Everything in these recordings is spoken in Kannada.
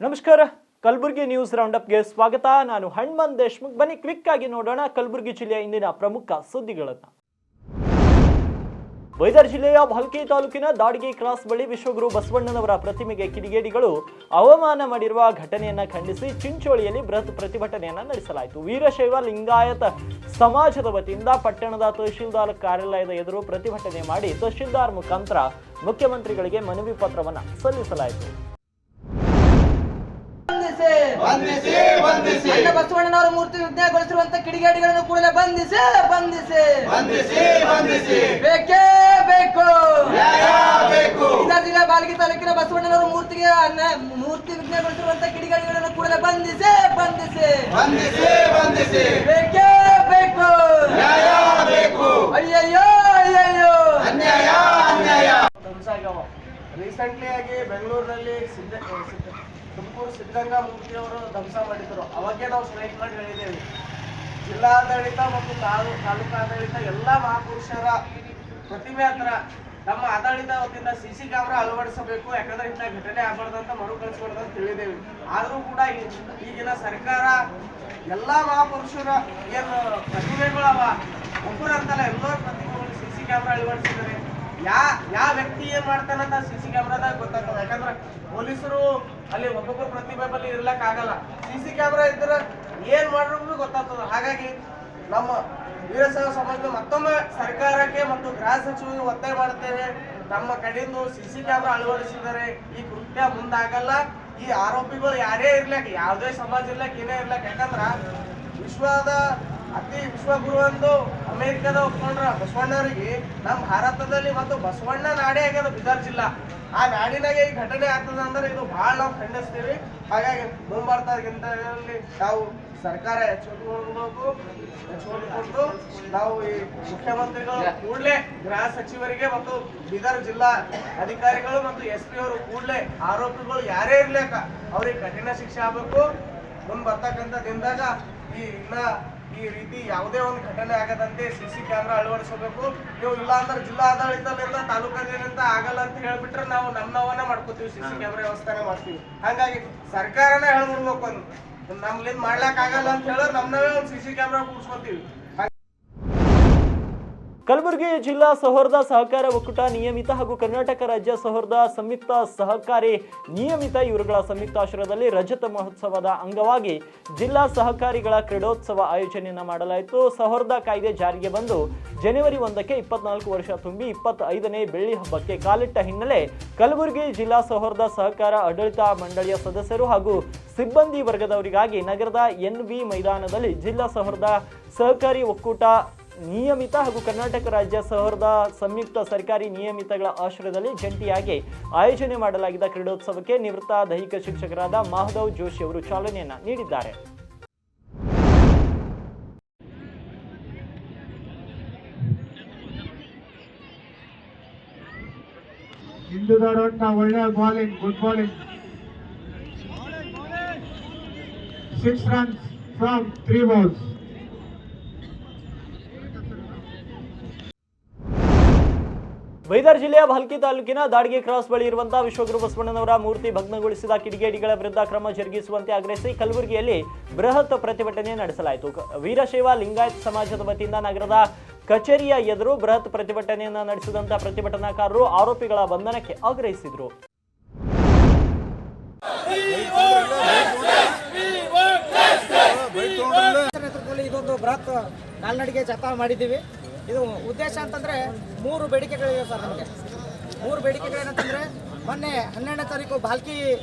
ನಮಸ್ಕಾರ. ಕಲಬುರಗಿ ನ್ಯೂಸ್ ರೌಂಡಪ್ಗೆ ಸ್ವಾಗತ. ನಾನು ಹನುಮಂತ್ ದೇಶಮುಖ್. ಬನ್ನಿ ಕ್ವಿಕ್ ಆಗಿ ನೋಡೋಣ ಕಲಬುರಗಿ ಜಿಲ್ಲೆಯ ಇಂದಿನ ಪ್ರಮುಖ ಸುದ್ದಿಗಳನ್ನು. ಬೈದರ್ ಜಿಲ್ಲೆಯ ಭಲ್ಕಿ ತಾಲೂಕಿನ ದಾಡಿಗೆ ಕ್ರಾಸ್ ಬಳಿ ವಿಶ್ವಗುರು ಬಸವಣ್ಣನವರ ಪ್ರತಿಮೆಗೆ ಕಿಡಿಗೇಡಿಗಳು ಅವಮಾನ ಮಾಡಿರುವ ಘಟನೆಯನ್ನ ಖಂಡಿಸಿ ಚಿಂಚೋಳಿಯಲ್ಲಿ ಬೃಹತ್ ಪ್ರತಿಭಟನೆಯನ್ನ ನಡೆಸಲಾಯಿತು. ವೀರಶೈವ ಲಿಂಗಾಯತ ಸಮಾಜದ ವತಿಯಿಂದ ಪಟ್ಟಣದ ತಹಶೀಲ್ದಾರ್ ಕಾರ್ಯಾಲಯದ ಎದುರು ಪ್ರತಿಭಟನೆ ಮಾಡಿ ತಹಶೀಲ್ದಾರ್ ಮುಖಾಂತರ ಮುಖ್ಯಮಂತ್ರಿಗಳಿಗೆ ಮನವಿ ಪತ್ರವನ್ನ ಸಲ್ಲಿಸಲಾಯಿತು. ಬಸವಣ್ಣನವರ ಮೂರ್ತಿ ವಿಜ್ಞಾನಗೊಳಿಸಿರುವಂತಹ ಕಿಡಿಗೇಡಿಗಳನ್ನು ಕೂಡಲೇ ಬಂಧಿಸಿ ಬೇಕೇ ಬೇಕು. ಜಿಲ್ಲಾ ಬಾಲ್ಕಿ ತಾಲೂಕಿನ ಬಸವಣ್ಣನವರ ಮೂರ್ತಿ ವಿಜ್ಞಾನಗೊಳಿಸಿರುವಂತಹ ಕಿಡಿಗೇಡಿಗಳನ್ನು ಕೂಡಲೇ ಬಂಧಿಸಿ ಬೇಕೇ ಬೇಕು. ಅಯ್ಯಯ್ಯೋ ಅಯ್ಯಯ್ಯೋ ಅನ್ಯಾಯ. ರೀಸೆಂಟ್ಲಿ ಆಗಿ ಬೆಂಗಳೂರಿನಲ್ಲಿ ತುಮಕೂರು ಸಿದ್ಧಗಂಗಾ ಮೂರ್ತಿಯವರು ಧ್ವಂಸ ಮಾಡಿದ್ರು. ಅವಾಗೇ ನಾವು ಸ್ಟ್ರೈಕ್ ಮಾಡಿ ಹೇಳಿದ್ದೇವೆ. ಜಿಲ್ಲಾಡಳಿತ ಮತ್ತು ತಾಲೂಕಾಡಳಿತ ಎಲ್ಲ ಮಹಾಪುರುಷರ ಪ್ರತಿಮೆ ಹತ್ರ ನಮ್ಮ ಆಡಳಿತ ವತಿಯಿಂದ CC ಕ್ಯಾಮ್ರಾ ಅಳವಡಿಸಬೇಕು. ಯಾಕಂದ್ರೆ ಇಂಥ ಘಟನೆ ಆಗಬಾರ್ದಂತ ಮರುಕಳಿಸಬಾರ್ದು ಅಂತ ತಿಳಿದೇವೆ. ಆದರೂ ಕೂಡ ಈಗಿನ ಸರ್ಕಾರ ಎಲ್ಲ ಮಹಾಪುರುಷರ ಏನು ಪ್ರತಿಮೆಗಳವ ಒಬ್ಬರು ಅಂತಲ್ಲ, ಎಲ್ಲರ ಪ್ರತಿಮೆಗಳು CC ಕ್ಯಾಮ್ರಾ ಅಳವಡಿಸಿದ್ದಾರೆ. ಯಾವ ವ್ಯಕ್ತಿ ಏನ್ ಮಾಡ್ತಾನಂತ CC ಕ್ಯಾಮ್ರಾದಾಗ ಗೊತ್ತಾಗ್ತದೆ. ಯಾಕಂದ್ರೆ ಪೊಲೀಸರು ಅಲ್ಲಿ ಒಬ್ಬೊಬ್ಬರ ಪ್ರತಿಭೆ ಬಳಿ ಇರ್ಲಕ್ ಆಗಲ್ಲ. CC ಕ್ಯಾಮ್ರಾ ಇದ್ರೆ ಏನ್ ಮಾಡ್ರೂ ಗೊತ್ತಾಗ್ತದೆ. ಹಾಗಾಗಿ ನಮ್ಮ ವೀರಶೈವ ಸಮಾಜದ ಮತ್ತೊಮ್ಮೆ ಸರ್ಕಾರಕ್ಕೆ ಮತ್ತು ಗೃಹ ಸಚಿವರಿಗೆ ಒತ್ತಾಯ ಮಾಡುತ್ತೇವೆ. ನಮ್ಮ ಕಡೆಯಿಂದ CC ಕ್ಯಾಮ್ರಾ ಅಳವಡಿಸಿದರೆ ಈ ಕೃತ್ಯ ಮುಂದಾಗಲ್ಲ. ಈ ಆರೋಪಿಗಳು ಯಾರೇ ಇರ್ಲಕ್, ಯಾವುದೇ ಸಮಾಜ ಇರ್ಲಕ್, ಏನೇ ಇರ್ಲಕ್. ಯಾಕಂದ್ರ ವಿಶ್ವದ ಅತಿ ವಿಶ್ವಗುರು ಎಂದು ಅಮೆರಿಕದ ಒಪ್ಕೊಂಡ್ರ ಬಸವಣ್ಣವರಿಗೆ ನಮ್ಮ ಭಾರತದಲ್ಲಿ ಮತ್ತು ಬಸವಣ್ಣ ನಾಡೇ ಆಗ್ಯದ ಬೀದರ್ ಜಿಲ್ಲಾ. ಆ ನಾಡಿನಾಗೆ ಈ ಘಟನೆ ಆಗ್ತದ ಅಂದ್ರೆ ಇದು ಬಹಳ ನಾವು ಖಂಡಿಸ್ತೀವಿ. ಹಾಗಾಗಿ ಮುಂಬರ್ತಾಗಿಂತಲ್ಲಿ ನಾವು ಸರ್ಕಾರ ಎಚ್ಚರಿಕೊಂಡು ನಾವು ಈ ಮುಖ್ಯಮಂತ್ರಿಗಳು ಕೂಡಲೇ ಗೃಹ ಸಚಿವರಿಗೆ ಮತ್ತು ಬೀದರ್ ಜಿಲ್ಲಾ ಅಧಿಕಾರಿಗಳು ಮತ್ತು SP ಅವರು ಕೂಡಲೇ ಆರೋಪಿಗಳು ಯಾರೇ ಇರ್ಲಿಕ್ಕ ಅವ್ರಿಗೆ ಕಠಿಣ ಶಿಕ್ಷೆ ಆಗಬೇಕು. ಮುಂದೆ ಬರ್ತಕ್ಕಂಥ ದಿನದಾಗ ಈ ರೀತಿ ಯಾವುದೇ ಒಂದು ಘಟನೆ ಆಗದಂತೆ CC ಕ್ಯಾಮ್ರಾ ಅಳವಡಿಸಬೇಕು. ನೀವು ಇಲ್ಲ ಅಂದ್ರೆ ಜಿಲ್ಲಾ ಆಡಳಿತದಿಂದ ತಾಲೂಕಾದಿಂದ ಆಗಲ್ಲ ಅಂತ ಹೇಳ್ಬಿಟ್ರೆ ನಾವು ನಮ್ಮವನ್ನ ಮಾಡ್ಕೋತೀವಿ, CC ಕ್ಯಾಮ್ರಾ ವ್ಯವಸ್ಥೆ ಮಾಡ್ತೀವಿ. ಹಾಗಾಗಿ ಸರ್ಕಾರನೇ ಹೇಳ್ಬಿಡ್ಬೇಕು, ನಮ್ಲಿಂದ ಮಾಡ್ಲಾಕ್ ಆಗಲ್ಲ ಅಂತ ಹೇಳಿದ್ರೆ ನಮ್ಮವೇ ಒಂದು CC ಕ್ಯಾಮ್ರಾ ಕೂಡ್ಸ್ಕೊತೀವಿ. ಕಲಬುರಗಿ ಜಿಲ್ಲಾ ಸೌಹಾರ್ದ ಸಹಕಾರ ಒಕ್ಕೂಟ ನಿಯಮಿತ ಹಾಗೂ ಕರ್ನಾಟಕ ರಾಜ್ಯ ಸೌಹಾರ್ದ ಸಂಯುಕ್ತ ಸಹಕಾರಿ ನಿಯಮಿತ ಇವರುಗಳ ಸಂಯುಕ್ತಾಶ್ರಯದಲ್ಲಿ ರಜತ ಮಹೋತ್ಸವದ ಅಂಗವಾಗಿ ಜಿಲ್ಲಾ ಸಹಕಾರಿಗಳ ಕ್ರೀಡೋತ್ಸವ ಆಯೋಜನೆಯನ್ನು ಮಾಡಲಾಯಿತು. ಸೌಹಾರ್ದ ಕಾಯ್ದೆ ಜಾರಿಗೆ ಬಂದು ಜನವರಿ 1ಕ್ಕೆ 24 ವರ್ಷ ತುಂಬಿ 25ನೇ ಬೆಳ್ಳಿ ಹಬ್ಬಕ್ಕೆ ಕಾಲಿಟ್ಟ ಹಿನ್ನೆಲೆ ಕಲಬುರಗಿ ಜಿಲ್ಲಾ ಸೌಹಾರ್ದ ಸಹಕಾರ ಆಡಳಿತ ಮಂಡಳಿಯ ಸದಸ್ಯರು ಹಾಗೂ ಸಿಬ್ಬಂದಿ ವರ್ಗದವರಿಗಾಗಿ ನಗರದ NV ಮೈದಾನದಲ್ಲಿ ಜಿಲ್ಲಾ ಸೌಹಾರ್ದ ಸಹಕಾರಿ ಒಕ್ಕೂಟ ನಿಯಮಿತ ಹಾಗೂ ಕರ್ನಾಟಕ ರಾಜ್ಯ ಸೌಹಾರ್ದ ಸಂಯುಕ್ತ ಸರ್ಕಾರಿ ನಿಯಮಿತಗಳ ಆಶ್ರಯದಲ್ಲಿ ಜಂಟಿಯಾಗಿ ಆಯೋಜನೆ ಮಾಡಲಾಗಿದ್ದ ಕ್ರೀಡೋತ್ಸವಕ್ಕೆ ನಿವೃತ್ತ ದೈಹಿಕ ಶಿಕ್ಷಕರಾದ ಮಾಧವ್ ಜೋಶಿ ಅವರು ಚಾಲನೆಯನ್ನ ನೀಡಿದ್ದಾರೆ. ಒಳ್ಳೆ bowling, good bowling, 6 runs from 3 balls. ಬೈದರ್ ಜಿಲ್ಲೆಯ ಭಲ್ಕಿ ತಾಲೂಕಿನ ದಾಡಿಗೆ ಕ್ರಾಸ್ ಬಳಿ ಇರುವಂತಹ ವಿಶ್ವಗುರು ಬಸವಣ್ಣನವರ ಮೂರ್ತಿ ಭಗ್ನಗೊಳಿಸಿದ ಕಿಡಿಗೇಡಿಗಳ ವಿರುದ್ಧ ಕ್ರಮ ಜರುಗಿಸುವಂತೆ ಆಗ್ರಹಿಸಿ ಕಲಬುರಗಿಯಲ್ಲಿ ಬೃಹತ್ ಪ್ರತಿಭಟನೆ ನಡೆಸಲಾಯಿತು. ವೀರಶೈವ ಲಿಂಗಾಯತ ಸಮಾಜದ ವತಿಯಿಂದ ನಗರದ ಕಚೇರಿಯ ಎದುರು ಬೃಹತ್ ಪ್ರತಿಭಟನೆಯನ್ನು ನಡೆಸಿದಂತಹ ಪ್ರತಿಭಟನಾಕಾರರು ಆರೋಪಿಗಳ ಬಂಧನಕ್ಕೆ ಆಗ್ರಹಿಸಿದರು. ಇದೊಂದು ಬೃಹತ್ ಕಾಲ್ನಡಿಗೆ ಜಾಥಾ ಮಾಡಿದ್ದೀವಿ. ಇದು ಉದ್ದೇಶ ಅಂತಂದರೆ 3 ಬೇಡಿಕೆಗಳಿವೆ ಸರ್. ನಮಗೆ 3 ಬೇಡಿಕೆಗಳೇನಂತಂದರೆ, ಮೊನ್ನೆ 12ನೇ ತಾರೀಕು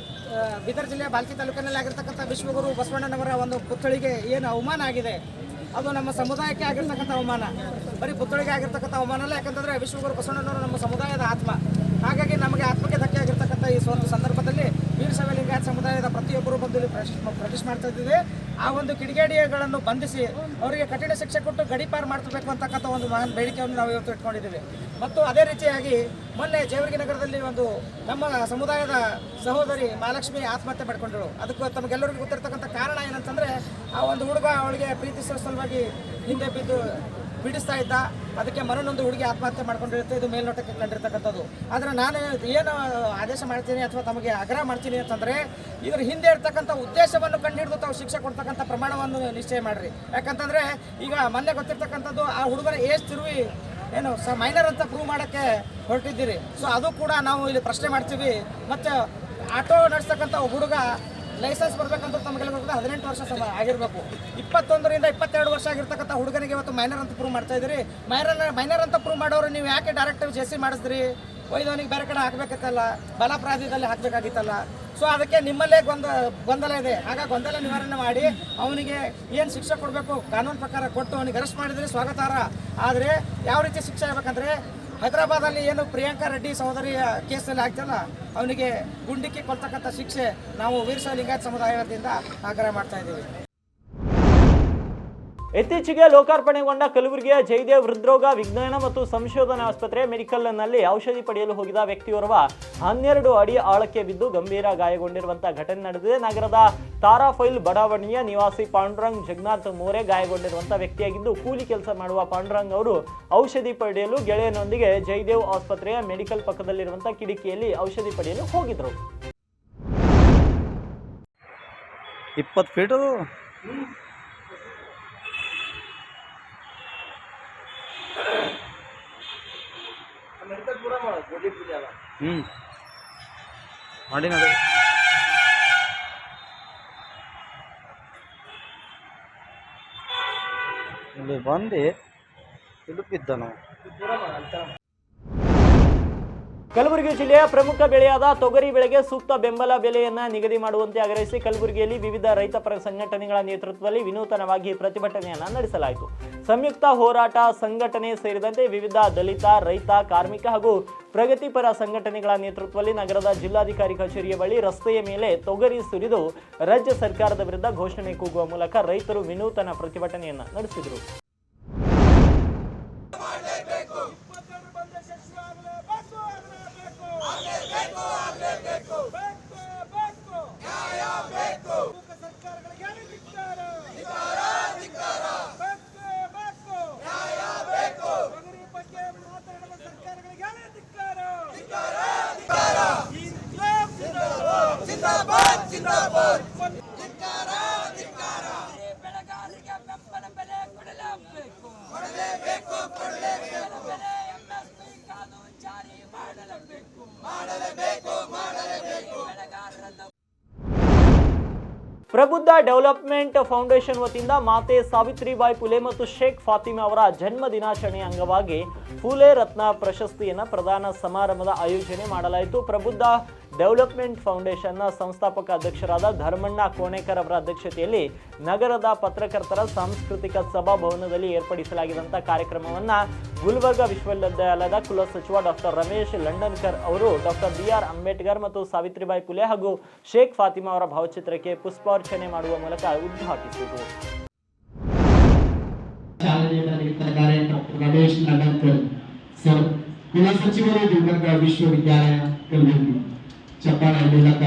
ಬೀದರ್ ಜಿಲ್ಲೆಯ ಬಾಲ್ಕಿ ತಾಲೂಕಿನಲ್ಲಿ ಆಗಿರ್ತಕ್ಕಂಥ ವಿಶ್ವಗುರು ಬಸವಣ್ಣನವರ ಒಂದು ಪುತ್ಥಳಿಗೆ ಏನು ಅವಮಾನ ಆಗಿದೆ, ಅದು ನಮ್ಮ ಸಮುದಾಯಕ್ಕೆ ಆಗಿರ್ತಕ್ಕಂಥ ಅವಮಾನ. ಬರೀ ಪುತ್ಥಳಿಗೆ ಆಗಿರ್ತಕ್ಕಂಥ ಅವಮಾನ ಅಲ್ಲ, ಯಾಕಂತಂದರೆ ವಿಶ್ವಗುರು ಬಸವಣ್ಣನವರು ನಮ್ಮ ಸಮುದಾಯದ ಆತ್ಮ. ಹಾಗಾಗಿ ನಮಗೆ ಆತ್ಮಕ್ಕೆ ಧಕ್ಕೆ ಆಗಿರ್ತಕ್ಕಂಥ ಈ ಒಂದು ಸಂದರ್ಭದಲ್ಲಿ ವೀರಶೈವ ಲಿಂಗಾಯತ ಸಮುದಾಯದ ಪ್ರತಿಯೊಬ್ಬರು ಬಂದು ಇಲ್ಲಿ ಪ್ರೊಟೆಸ್ಟ್ ಮಾಡ್ತಾ ಇದ್ದೀವಿ. ಆ ಒಂದು ಕಿಡಿಗೇಡಿಗಳನ್ನು ಬಂಧಿಸಿ ಅವರಿಗೆ ಕಠಿಣ ಶಿಕ್ಷೆ ಕೊಟ್ಟು ಗಡೀಪಾರು ಮಾಡಬೇಕು ಅಂತಕ್ಕಂಥ ಒಂದು ಮಹಾನ್ ಬೇಡಿಕೆಯನ್ನು ನಾವು ಇವತ್ತು ಇಟ್ಕೊಂಡಿದ್ದೀವಿ. ಮತ್ತು ಅದೇ ರೀತಿಯಾಗಿ ಮೊನ್ನೆ ಜೇವರ್ಗಿ ನಗರದಲ್ಲಿ ಒಂದು ನಮ್ಮ ಸಮುದಾಯದ ಸಹೋದರಿ ಮಹಾಲಕ್ಷ್ಮಿ ಆತ್ಮಹತ್ಯೆ ಮಾಡಿಕೊಂಡಳು. ಅದಕ್ಕೆ ತಮಗೆಲ್ಲರಿಗೂ ಗೊತ್ತಿರ್ತಕ್ಕಂಥ ಕಾರಣ ಏನಂತಂದರೆ, ಆ ಒಂದು ಹುಡುಗ ಅವಳಿಗೆ ಪ್ರೀತಿಸುವ ಸಲುವಾಗಿ ಹಿಂದೆ ಬಿದ್ದು ಪೀಡಿಸ್ತಾ ಇದ್ದ. ಅದಕ್ಕೆ ಮನನೊಂದು ಹುಡುಗಿ ಆತ್ಮಹತ್ಯೆ ಮಾಡ್ಕೊಂಡಿರುತ್ತೆ. ಇದು ಮೇಲ್ನೋಟಕ್ಕೆ ಕಂಡಿರ್ತಕ್ಕಂಥದ್ದು. ಆದರೆ ನಾನು ಏನು ಆದೇಶ ಮಾಡ್ತೀನಿ ಅಥವಾ ತಮಗೆ ಆಗ್ರಹ ಮಾಡ್ತೀನಿ ಅಂತಂದರೆ, ಇದ್ರ ಹಿಂದೆ ಇರ್ತಕ್ಕಂಥ ಉದ್ದೇಶವನ್ನು ಕಂಡುಹಿಡಿದು ತಾವು ಶಿಕ್ಷೆ ಕೊಡ್ತಕ್ಕಂಥ ಪ್ರಮಾಣವನ್ನು ನಿಶ್ಚಯ ಮಾಡಿರಿ. ಯಾಕಂತಂದರೆ ಈಗ ಮೊನ್ನೆ ಗೊತ್ತಿರ್ತಕ್ಕಂಥದ್ದು ಆ ಹುಡುಗರ ಏಜ್ ತಿರುವಿ ಏನು ಮೈನರ್ ಅಂತ ಪ್ರೂವ್ ಮಾಡೋಕ್ಕೆ ಹೊರಟಿದ್ದೀರಿ. ಸೊ ಅದು ಕೂಡ ನಾವು ಇಲ್ಲಿ ಪ್ರಶ್ನೆ ಮಾಡ್ತೀವಿ. ಮತ್ತು ಆಟೋ ನಡೆಸ್ತಕ್ಕಂಥ ಹುಡುಗ ಲೈಸೆನ್ಸ್ ಬರಬೇಕಂತ ತಮಗೆಲ್ಲ 18 ವರ್ಷ ಆಗಿರಬೇಕು. 21ರಿಂದ 22 ವರ್ಷ ಆಗಿರ್ತಕ್ಕಂಥ ಹುಡುಗನಿಗೆ ಇವತ್ತು ಮೈನರ್ ಅಂತ ಪ್ರೂವ್ ಮಾಡ್ತಾ ಇದ್ದೀರಿ. ಮೈನರ್ ಅಂತ ಪ್ರೂವ್ ಮಾಡೋರು ನೀವು ಯಾಕೆ ಡೈರೆಕ್ಟ್ ಜೆಸಿ ಮಾಡಿಸ್ರಿ? ಒಯ್ದವನಿಗೆ ಬೇರೆ ಕಡೆ ಹಾಕಬೇಕತ್ತಲ್ಲ, ಬಲಾಪರಾಧದಲ್ಲಿ ಹಾಕಬೇಕಾಗಿತ್ತಲ್ಲ. ಸೊ ಅದಕ್ಕೆ ನಿಮ್ಮಲ್ಲೇ ಗೊಂದಲ ಇದೆ. ಆಗ ಗೊಂದಲ ನಿವಾರಣೆ ಮಾಡಿ ಅವನಿಗೆ ಏನು ಶಿಕ್ಷೆ ಕೊಡಬೇಕು ಕಾನೂನು ಪ್ರಕಾರ ಕೊಟ್ಟು ಅವನಿಗೆ ಅರೆಸ್ಟ್ ಮಾಡಿದರೆ ಸ್ವಾಗತಾರ್ಹ. ಆದರೆ ಯಾವ ರೀತಿ ಶಿಕ್ಷೆ ಆಗಬೇಕಂದ್ರೆ, ಹೈದರಾಬಾದಲ್ಲಿ ಏನು ಪ್ರಿಯಾಂಕಾ ರೆಡ್ಡಿ ಸಹೋದರಿಯ ಕೇಸಲ್ಲಿ ಆಗ್ತಲ್ಲ, ಅವನಿಗೆ ಗುಂಡಿಕ್ಕಿ ಕೊಡ್ತಕ್ಕಂಥ ಶಿಕ್ಷೆ ನಾವು ವೀರಶೈವ ಲಿಂಗಾಯತ ಸಮುದಾಯದಿಂದ ಆಗ್ರಹ ಮಾಡ್ತಾ ಇದ್ದೀವಿ. ಇತ್ತೀಚೆಗೆ ಲೋಕಾರ್ಪಣೆಗೊಂಡ ಕಲಬುರಗಿಯ ಜಯದೇವ್ ಹೃದ್ರೋಗ ವಿಜ್ಞಾನ ಮತ್ತು ಸಂಶೋಧನಾ ಆಸ್ಪತ್ರೆ ಮೆಡಿಕಲ್ನಲ್ಲಿ ಔಷಧಿ ಪಡೆಯಲು ಹೋಗಿದ ವ್ಯಕ್ತಿಯೋರ್ವ 12 ಅಡಿ ಆಳಕ್ಕೆ ಬಿದ್ದು ಗಂಭೀರ ಗಾಯಗೊಂಡಿರುವಂತಹ ಘಟನೆ ನಡೆದಿದೆ. ನಗರದ ತಾರಾಫೈಲ್ ಬಡಾವಣೆಯ ನಿವಾಸಿ ಪಾಂಡುರಂಗ್ ಜಗನ್ನಾಥ್ ಮೋರೆ ಗಾಯಗೊಂಡಿರುವಂತಹ ವ್ಯಕ್ತಿಯಾಗಿದ್ದು, ಕೂಲಿ ಕೆಲಸ ಮಾಡುವ ಪಾಂಡುರಂಗ್ ಅವರು ಔಷಧಿ ಪಡೆಯಲು ಗೆಳೆಯನೊಂದಿಗೆ ಜಯದೇವ್ ಆಸ್ಪತ್ರೆಯ ಮೆಡಿಕಲ್ ಪಕ್ಕದಲ್ಲಿರುವಂತಹ ಕಿಟಕಿಯಲ್ಲಿ ಔಷಧಿ ಪಡೆಯಲು ಹೋಗಿದ್ರು. 20 ಫೀಟ್ ಮಾಡಿ ನೋಡಿ. ಇಲ್ಲಿ ಬಂದು ಇಡುಪಿದ್ದ ನಾವು. ಕಲಬುರಗಿ ಜಿಲ್ಲೆಯ ಪ್ರಮುಖ ಬೆಳೆಯಾದ ತೊಗರಿ ಬೆಳೆಗೆ ಸೂಕ್ತ ಬೆಂಬಲ ಬೆಲೆಯನ್ನ ನಿಗದಿ ಮಾಡುವಂತೆ ಆಗ್ರಹಿಸಿ ಕಲಬುರಗಿಯಲ್ಲಿ ವಿವಿಧ ರೈತ ಪರ ಸಂಘಟನೆಗಳ ನೇತೃತ್ವದಲ್ಲಿ ವಿನೂತನವಾಗಿ ಪ್ರತಿಭಟನೆಯನ್ನ ನಡೆಸಲಾಯಿತು. ಸಂಯುಕ್ತ ಹೋರಾಟ ಸಂಘಟನೆ ಸೇರಿದಂತೆ ವಿವಿಧ ದಲಿತ, ರೈತ, ಕಾರ್ಮಿಕ ಹಾಗೂ ಪ್ರಗತಿಪರ ಸಂಘಟನೆಗಳ ನೇತೃತ್ವದಲ್ಲಿ ನಗರದ ಜಿಲ್ಲಾಧಿಕಾರಿ ಕಚೇರಿಯ ಬಳಿ ರಸ್ತೆಯ ಮೇಲೆ ತೊಗರಿ ಸುರಿದು ರಾಜ್ಯ ಸರ್ಕಾರದ ವಿರುದ್ಧ ಘೋಷಣೆ ಕೂಗುವ ಮೂಲಕ ರೈತರು ವಿನೂತನ ಪ್ರತಿಭಟನೆಯನ್ನ ನಡೆಸಿದರು. ಪ್ರಬುದ್ಧ ಡೆವಲಪ್ಮೆಂಟ್ ಫೌಂಡೇಶನ್ ವತಿಯಿಂದ ಮಾತೆ ಸಾವಿತ್ರಿಬಾಯಿ ಫುಲೆ ಮತ್ತು ಶೇಖ್ ಫಾತಿಮಾ ಅವರ ಜನ್ಮ ದಿನಾಚರಣೆ ಅಂಗವಾಗಿ ಫುಲೆ ರತ್ನ ಪ್ರಶಸ್ತಿಯನ್ನು ಪ್ರದಾನ ಸಮಾರಂಭದ ಆಯೋಜನೆ ಮಾಡಲಾಯಿತು. ಪ್ರಬುದ್ಧ ಡೆವಲಪ್ಮೆಂಟ್ ಫೌಂಡೇಶನ್ನ ಸಂಸ್ಥಾಪಕ ಅಧ್ಯಕ್ಷರಾದ ಧರ್ಮಣ್ಣ ಕೋಣೇಕರ್ ಅವರ ಅಧ್ಯಕ್ಷತೆಯಲ್ಲಿ ನಗರದ ಪತ್ರಕರ್ತರ ಸಾಂಸ್ಕೃತಿಕ ಸಭಾಭವನದಲ್ಲಿ ಏರ್ಪಡಿಸಲಾಗಿದ್ದಂಥ ಕಾರ್ಯಕ್ರಮವನ್ನು ಗುಲ್ಬರ್ಗ ವಿಶ್ವವಿದ್ಯಾಲಯದ ಕುಲಸಚಿವ ಡಾಕ್ಟರ್ ರಮೇಶ್ ಲಂಡನ್ಕರ್ ಅವರು ಡಾಕ್ಟರ್ BR ಅಂಬೇಡ್ಕರ್ ಮತ್ತು ಸಾವಿತ್ರಿಬಾಯಿ ಫುಲೆ ಹಾಗೂ ಶೇಖ್ ಫಾತಿಮಾ ಅವರ ಭಾವಚಿತ್ರಕ್ಕೆ ಪುಷ್ಪಾರ್ಚನೆ ಮಾಡುವ ಮೂಲಕ ಉದ್ಘಾಟಿಸಿದರು. ರಮೇಶ್ ಲಂಡನ್ಕರ್ ಸರ್, ಕುಲಸಚಿವರು ಗುಲ್ಬರ್ಗ ವಿಶ್ವವಿದ್ಯಾಲಯ ಕಲಬುರಗಿ. ಚಪ್ಪಾಳೆ ಮೂಲಕ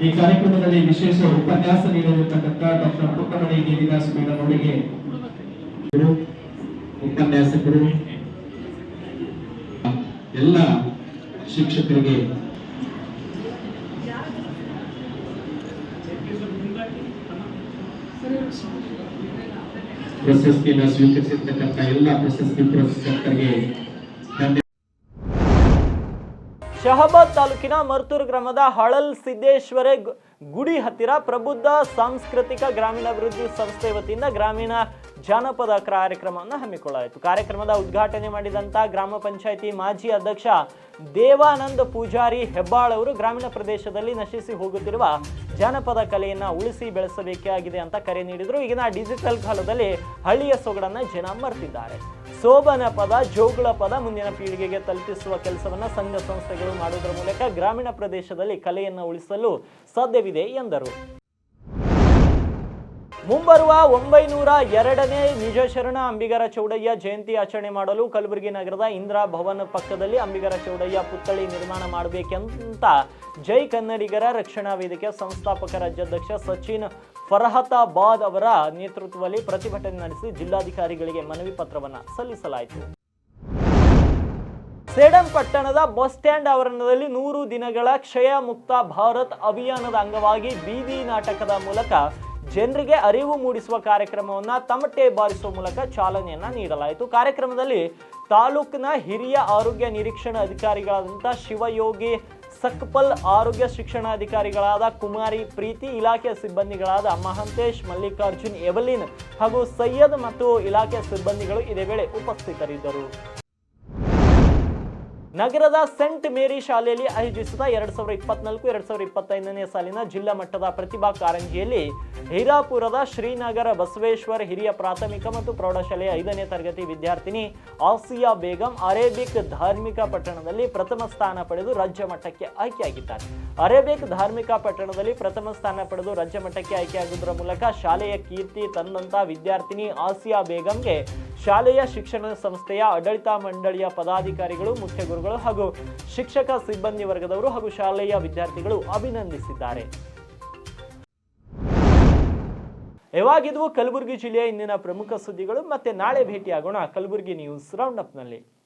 ಈ ಕಾರ್ಯಕ್ರಮದಲ್ಲಿ ವಿಶೇಷ ಉಪನ್ಯಾಸ ನೀಡಲಿರತಕ್ಕಂಥ ಡಾಕ್ಟರ್ ಪುಟ್ಟಮಣಿ ದೇವಿದಾಸ್ ಮೇಡಮ್ ಅವರಿಗೆ, ಉಪನ್ಯಾಸಕರು, ಎಲ್ಲ ಶಿಕ್ಷಕರಿಗೆ ಪ್ರಶಸ್ತಿಯನ್ನು ಸ್ವೀಕರಿಸಿರ್ತಕ್ಕಂಥ ಎಲ್ಲ ಪ್ರಶಸ್ತಿ ಪುರಸ್ಕರ್ತರಿಗೆ ಶಹಾಬಾದ್ ತಾಲೂಕಿನ ಮರ್ತೂರು ಗ್ರಾಮದ ಹಳಲ್ ಸಿದ್ದೇಶ್ವರ ಗುಡಿ ಹತ್ತಿರ ಪ್ರಬುದ್ಧ ಸಾಂಸ್ಕೃತಿಕ ಗ್ರಾಮೀಣಾಭಿವೃದ್ಧಿ ಸಂಸ್ಥೆ ವತಿಯಿಂದ ಗ್ರಾಮೀಣ ಜಾನಪದ ಕಾರ್ಯಕ್ರಮವನ್ನು ಹಮ್ಮಿಕೊಳ್ಳಲಾಯಿತು. ಕಾರ್ಯಕ್ರಮದ ಉದ್ಘಾಟನೆ ಮಾಡಿದಂಥ ಗ್ರಾಮ ಪಂಚಾಯಿತಿ ಮಾಜಿ ಅಧ್ಯಕ್ಷ ದೇವಾನಂದ ಪೂಜಾರಿ ಹೆಬ್ಬಾಳ್ ಅವರು ಗ್ರಾಮೀಣ ಪ್ರದೇಶದಲ್ಲಿ ನಶಿಸಿ ಹೋಗುತ್ತಿರುವ ಜಾನಪದ ಕಲೆಯನ್ನು ಉಳಿಸಿ ಬೆಳೆಸಬೇಕಾಗಿದೆ ಅಂತ ಕರೆ ನೀಡಿದರು. ಈಗಿನ ಡಿಜಿಟಲ್ ಕಾಲದಲ್ಲಿ ಹಳ್ಳಿಯ ಸೊಗಡನ್ನು ಜನ ಮರ್ತಿದ್ದಾರೆ. ಸೋಬನ ಪದ, ಜೋಗುಳ ಪದ ಮುಂದಿನ ಪೀಳಿಗೆಗೆ ತಲುಪಿಸುವ ಕೆಲಸವನ್ನು ಸಂಘ ಸಂಸ್ಥೆಗಳು ಮಾಡುವುದರ ಮೂಲಕ ಗ್ರಾಮೀಣ ಪ್ರದೇಶದಲ್ಲಿ ಕಲೆಯನ್ನು ಉಳಿಸಲು ಸಾಧ್ಯವಿದೆ ಎಂದರು. ಮುಂಬರುವ 902ನೇ ನಿಜ ಶರಣ ಅಂಬಿಗರ ಚೌಡಯ್ಯ ಜಯಂತಿ ಆಚರಣೆ ಮಾಡಲು ಕಲಬುರಗಿ ನಗರದ ಇಂದಿರಾ ಭವನ ಪಕ್ಕದಲ್ಲಿ ಅಂಬಿಗರ ಚೌಡಯ್ಯ ಪುತ್ಥಳಿ ನಿರ್ಮಾಣ ಮಾಡಬೇಕೆಂತ ಜೈ ಕನ್ನಡಿಗರ ರಕ್ಷಣಾ ವೇದಿಕೆ ಸಂಸ್ಥಾಪಕ ರಾಜ್ಯಾಧ್ಯಕ್ಷ ಸಚಿನ್ ಫರಹತಾಬಾದ್ ಅವರ ನೇತೃತ್ವದಲ್ಲಿ ಪ್ರತಿಭಟನೆ ನಡೆಸಿ ಜಿಲ್ಲಾಧಿಕಾರಿಗಳಿಗೆ ಮನವಿ ಪತ್ರವನ್ನು ಸಲ್ಲಿಸಲಾಯಿತು. ಸೇಡಂ ಪಟ್ಟಣದ ಬಸ್ ಸ್ಟ್ಯಾಂಡ್ ಆವರಣದಲ್ಲಿ 100 ದಿನಗಳ ಕ್ಷಯ ಮುಕ್ತ ಭಾರತ್ ಅಭಿಯಾನದ ಅಂಗವಾಗಿ ಬೀದಿ ನಾಟಕದ ಮೂಲಕ ಜನರಿಗೆ ಅರಿವು ಮೂಡಿಸುವ ಕಾರ್ಯಕ್ರಮವನ್ನು ತಮಟೆ ಬಾರಿಸುವ ಮೂಲಕ ಚಾಲನೆಯನ್ನ ನೀಡಲಾಯಿತು. ಕಾರ್ಯಕ್ರಮದಲ್ಲಿ ತಾಲೂಕಿನ ಹಿರಿಯ ಆರೋಗ್ಯ ನಿರೀಕ್ಷಣಾ ಅಧಿಕಾರಿಗಳಾದಂಥ ಶಿವಯೋಗಿ ಸಕ್ಪಲ್, ಆರೋಗ್ಯ ಶಿಕ್ಷಣಾಧಿಕಾರಿಗಳಾದ ಕುಮಾರಿ ಪ್ರೀತಿ, ಇಲಾಖೆ ಸಿಬ್ಬಂದಿಗಳಾದ ಮಹಂತೇಶ್, ಮಲ್ಲಿಕಾರ್ಜುನ್, ಎವಲಿನ್ ಹಾಗೂ ಸೈಯದ್ ಮತ್ತು ಇಲಾಖೆ ಸಿಬ್ಬಂದಿಗಳು ಇದೇ ವೇಳೆ ಉಪಸ್ಥಿತರಿದ್ದರು. ನಗರದ ಸೆಂಟ್ ಮೇರಿ ಶಾಲೆಯಲ್ಲಿ ಆಯೋಜಿಸಿದ 2024-2025ನೇ ಸಾಲಿನ ಜಿಲ್ಲಾ ಮಟ್ಟದ ಪ್ರತಿಭಾ ಕಾರಂಜಿಯಲ್ಲಿ ಹೀರಾಪುರದ ಶ್ರೀನಗರ ಬಸವೇಶ್ವರ ಹಿರಿಯ ಪ್ರಾಥಮಿಕ ಮತ್ತು ಪ್ರೌಢಶಾಲೆಯ 5ನೇ ತರಗತಿ ವಿದ್ಯಾರ್ಥಿನಿ ಆಸಿಯಾ ಬೇಗಂ ಅರೇಬಿಕ್ ಧಾರ್ಮಿಕ ಪಟ್ಟಣದಲ್ಲಿ ಪ್ರಥಮ ಸ್ಥಾನ ಪಡೆದು ರಾಜ್ಯ ಮಟ್ಟಕ್ಕೆ ಆಯ್ಕೆಯಾಗಿದ್ದಾರೆ. ಅರೇಬಿಕ್ ಧಾರ್ಮಿಕ ಪಟ್ಟಣದಲ್ಲಿ ಪ್ರಥಮ ಸ್ಥಾನ ಪಡೆದು ರಾಜ್ಯ ಮಟ್ಟಕ್ಕೆ ಆಯ್ಕೆಯಾಗುವುದರ ಮೂಲಕ ಶಾಲೆಯ ಕೀರ್ತಿ ತಂದಂತ ವಿದ್ಯಾರ್ಥಿನಿ ಆಸಿಯಾ ಬೇಗಂಗೆ ಶಾಲೆಯ ಶಿಕ್ಷಣ ಸಂಸ್ಥೆಯ ಆಡಳಿತ ಮಂಡಳಿಯ ಪದಾಧಿಕಾರಿಗಳು, ಮುಖ್ಯ ಗುರುಗಳು ಹಾಗೂ ಶಿಕ್ಷಕ ಸಿಬ್ಬಂದಿ ವರ್ಗದವರು ಹಾಗೂ ಶಾಲೆಯ ವಿದ್ಯಾರ್ಥಿಗಳು ಅಭಿನಂದಿಸಿದ್ದಾರೆ. ಇವಾಗಿದ್ವು ಕಲಬುರಗಿ ಜಿಲ್ಲೆಯ ಇಂದಿನ ಪ್ರಮುಖ ಸುದ್ದಿಗಳು. ಮತ್ತೆ ನಾಳೆ ಭೇಟಿಯಾಗೋಣ ಕಲಬುರಗಿ ನ್ಯೂಸ್ ರೌಂಡ್ ಅಪ್ ನಲ್ಲಿ.